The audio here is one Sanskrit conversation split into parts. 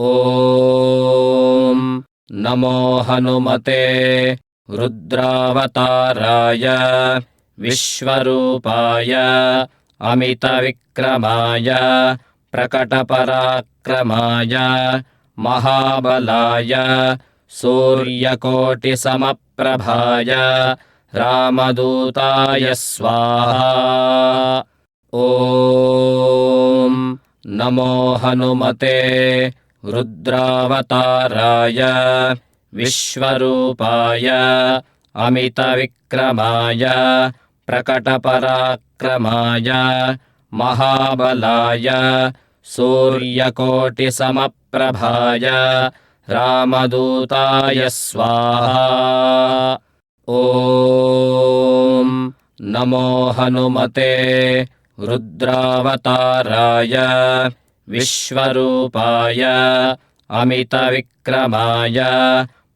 ॐ नमो हनुमते रुद्रावताराय विश्वरूपाय अमितविक्रमाय प्रकटपराक्रमाय महाबलाय सूर्यकोटिसमप्रभाय रामदूताय स्वाहा। ॐ नमो हनुमते रुद्रावताराय विश्वरूपाय अमितविक्रमाय प्रकटपराक्रमाय महाबलाय सूर्यकोटिसमप्रभाय रामदूताय स्वाहा। ॐ नमो हनुमते रुद्रावताराय विश्वरूपाय अमितविक्रमाय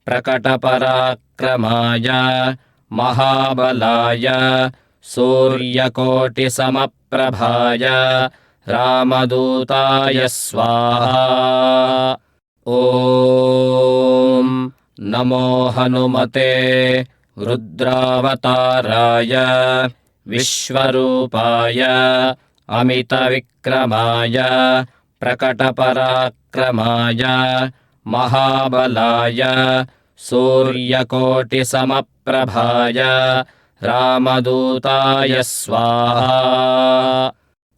प्रकटपराक्रमाय महाबलाय सूर्यकोटिसमप्रभाय रामदूताय स्वाहा। ॐ नमो हनुमते रुद्रावताराय विश्वरूपाय अमितविक्रमाय प्रकटपराक्रमाय महाबलाय सूर्यकोटिसमप्रभाय रामदूताय स्वाहा।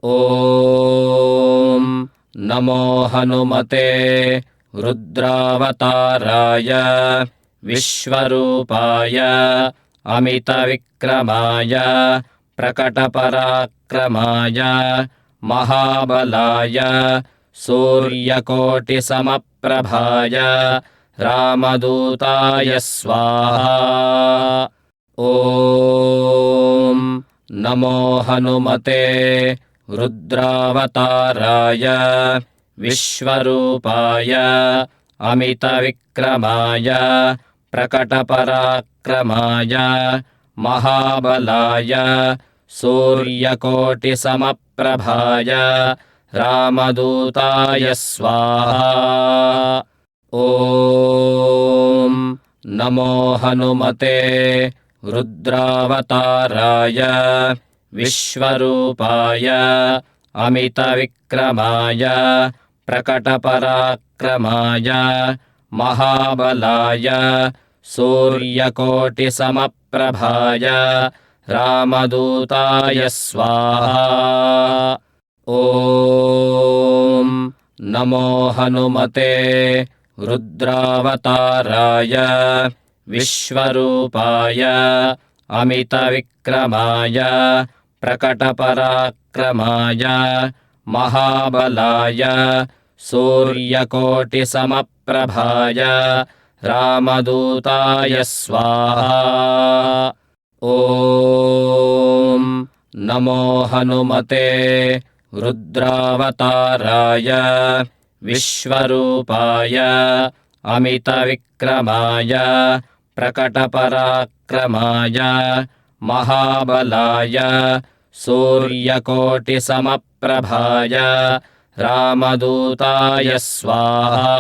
ॐ नमो हनुमते रुद्रावताराय विश्वरूपाय अमितविक्रमाय प्रकटपराक्रमाय महाबलाय सूर्यकोटिसमप्रभाय रामदूताय स्वाहा। ॐ नमो हनुमते रुद्रावताराय विश्वरूपाय अमितविक्रमाय प्रकटपराक्रमाय महाबलाय सूर्यकोटिसमप्रभाय रामदूताय स्वाहा। ॐ नमो हनुमते रुद्रावताराय विश्वरूपाय अमितविक्रमाय प्रकटपराक्रमाय महाबलाय सूर्यकोटिसमप्रभाय रामदूताय स्वाहा। ॐ नमो हनुमते रुद्रावताराय विश्वरूपाय अमितविक्रमाय प्रकटपराक्रमाय महाबलाय सूर्यकोटिसमप्रभाय रामदूताय स्वाहा। ॐ नमो हनुमते रुद्रावताराय विश्वरूपाय अमितविक्रमाय प्रकटपराक्रमाय महाबलाय सूर्यकोटिसमप्रभाय रामदूताय स्वाहा।